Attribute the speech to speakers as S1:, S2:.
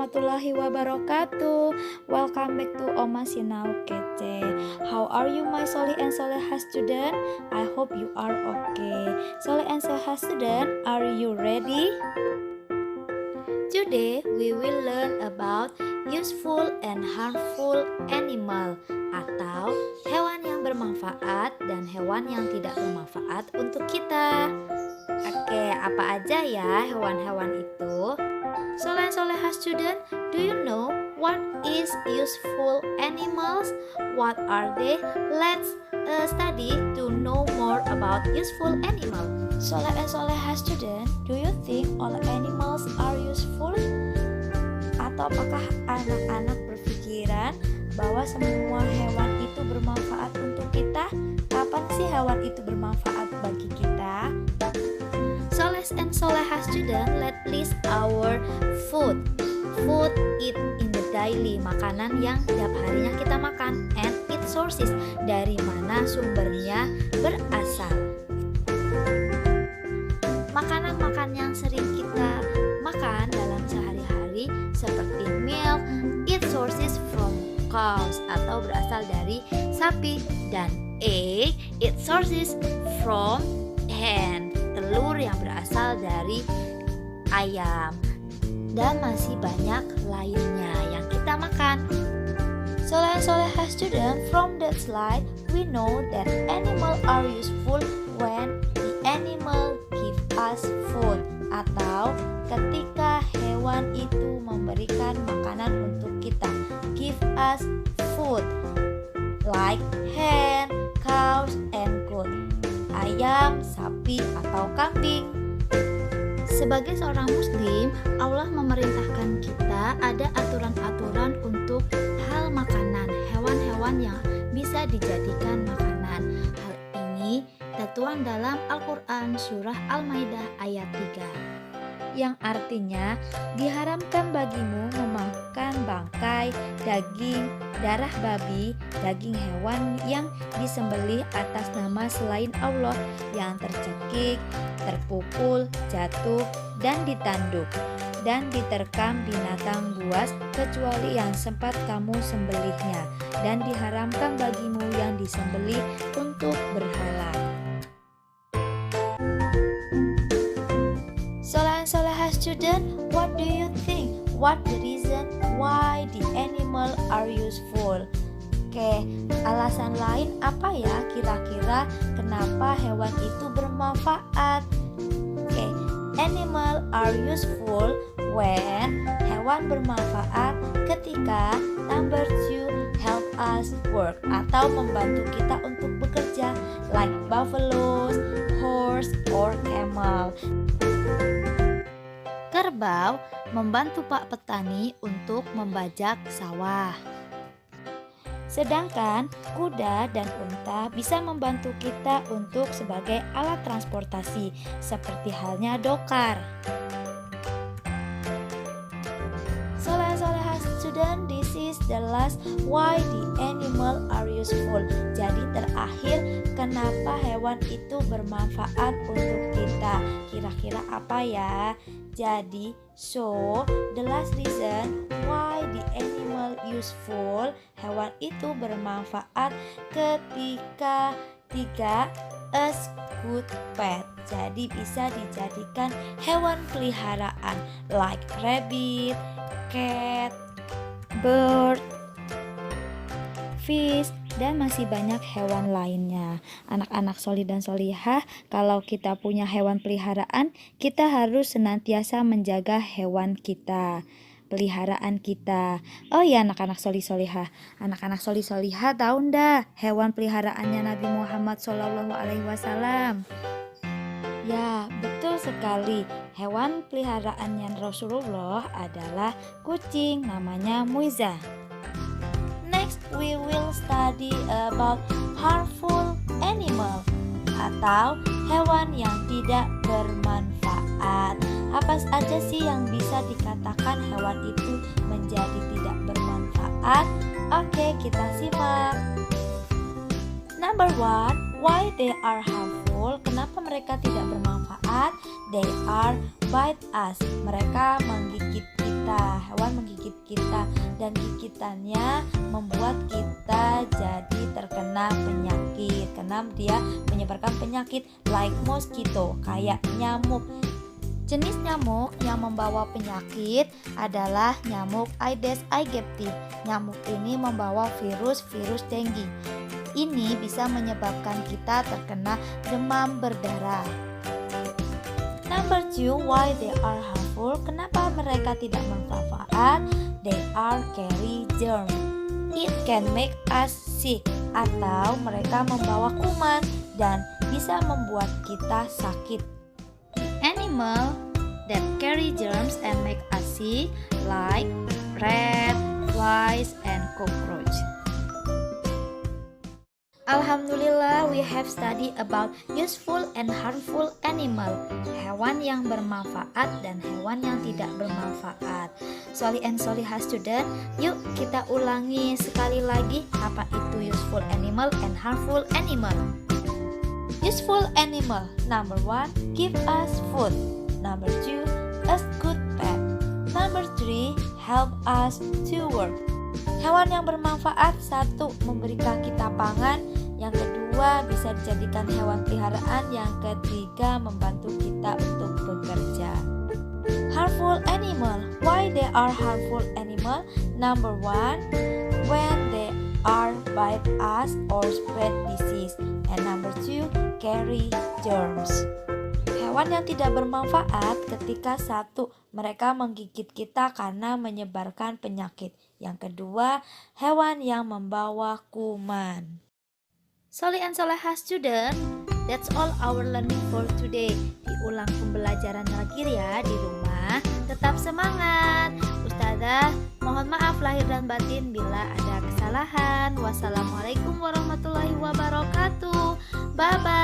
S1: warahmatullahi wabarakatuh. Welcome back to Oma Sinau Kece. How are you my Soleh and Solehah student? I hope you are okay. Soleh and Solehah student, are you ready? Today we will learn about useful and harmful animal atau hewan yang bermanfaat dan hewan yang tidak bermanfaat untuk kita. Oke, apa aja ya hewan-hewan itu? Soleh and Solehah student, do you know what is useful animals? What are they? Let's study to know more about useful animal. Soleh and Solehah student, do you think all animals are useful? Atau apakah anak-anak berpikiran bahwa semua hewan itu bermanfaat untuk kita? Kapan sih hewan itu bermanfaat bagi kita? Soleh and Solehah student, let's list our food. Food eat in the daily, makanan yang tiap harinya kita makan, and its sources, dari mana sumbernya berasal. Makanan-makanan yang sering kita makan dalam sehari-hari seperti milk, its sources from cows atau berasal dari sapi, dan egg, its sources from hen, telur yang berasal dari ayam, dan masih banyak lainnya yang kita makan. Soleh and Solehah student, from that slide we know that animal are useful when the animal give us food, atau ketika hewan itu memberikan makanan untuk kita, give us food, like hen, cows, and goat, ayam, sapi, atau kambing. Sebagai seorang muslim, Allah memerintahkan kita ada aturan-aturan untuk hal makanan, hewan-hewan yang bisa dijadikan makanan. Hal ini tertuang dalam Al-Quran surah Al-Maidah ayat 3, yang artinya diharamkan bagimu memakan bangkai, daging, darah babi, daging hewan yang disembelih atas nama selain Allah, yang tercekik, terpukul, jatuh, dan ditanduk, dan diterkam binatang buas kecuali yang sempat kamu sembelihnya, dan diharamkan bagimu yang disembelih untuk berhala. Soleh and Solehah student, what do you think? What the reason why the animal are useful? Oke, alasan lain apa ya kira-kira kenapa hewan itu bermanfaat? Oke, animal are useful when, hewan bermanfaat ketika number 2 help us work atau membantu kita untuk bekerja, like buffaloes, horse, or camel. Kerbau membantu Pak Petani untuk membajak sawah. Sedangkan kuda dan unta bisa membantu kita untuk sebagai alat transportasi, seperti halnya dokar. Soleh-solehah student, this is the last why the animal are useful. Jadi terakhir, kenapa hewan itu bermanfaat untuk kita? Kira-kira apa ya? Jadi, so the last reason why the animal useful, hewan itu bermanfaat ketika as good pet. Jadi bisa dijadikan hewan peliharaan like rabbit, cat, bird, fish, dan masih banyak hewan lainnya. Anak-anak solih dan solihah, kalau kita punya hewan peliharaan, kita harus senantiasa menjaga hewan kita, peliharaan kita. Oh ya anak-anak solih solihah, anak-anak solih solihah tahu ndak hewan peliharaannya Nabi Muhammad SAW? Ya, betul sekali. Hewan peliharaannya Rasulullah adalah kucing, namanya Muiza. Next, we will study about harmful animal atau hewan yang tidak bermanfaat. Apa saja sih yang bisa dikatakan hewan itu menjadi tidak bermanfaat? Oke, kita simak. Number 1, why they are harmful? Kenapa mereka tidak bermanfaat? They are bite us. Mereka menggigit kita. kita. Hewan menggigit kita dan gigitannya membuat kita jadi terkena penyakit. Karena dia menyebarkan penyakit like mosquito, kayak nyamuk. Jenis nyamuk yang membawa penyakit adalah nyamuk Aedes aegypti. Nyamuk ini membawa virus dengue. Ini bisa menyebabkan kita terkena demam berdarah. Number 2, why they are harmful? Kenapa mereka tidak bermanfaat? They are carry germ. It can make us sick, atau mereka membawa kuman dan bisa membuat kita sakit. Animal that carry germs and make us sick like rat, flies, and cockroach. Alhamdulillah, we have studied about useful and harmful animal, hewan yang bermanfaat dan hewan yang tidak bermanfaat. Solih and Solihah student, yuk kita ulangi sekali lagi apa itu useful animal and harmful animal. Useful animal, number 1, give us food. Number 2, a good pet. Number 3, help us to work. Hewan yang bermanfaat, 1, memberikan kita pangan. Yang kedua, bisa dijadikan hewan peliharaan. Yang ketiga, membantu kita untuk bekerja. Harmful animal, why they are harmful animal? Number 1, when they are bite us or spread disease. And number 2, carry germs. Hewan yang tidak bermanfaat ketika 1, mereka menggigit kita karena menyebarkan penyakit. Yang kedua, hewan yang membawa kuman. Solih and Solihah student, that's all our learning for today. Diulang pembelajaran lagi ya di rumah. Tetap semangat. Ustazah, mohon maaf lahir dan batin bila ada kesalahan. Wassalamualaikum warahmatullahi wabarakatuh. Bye bye.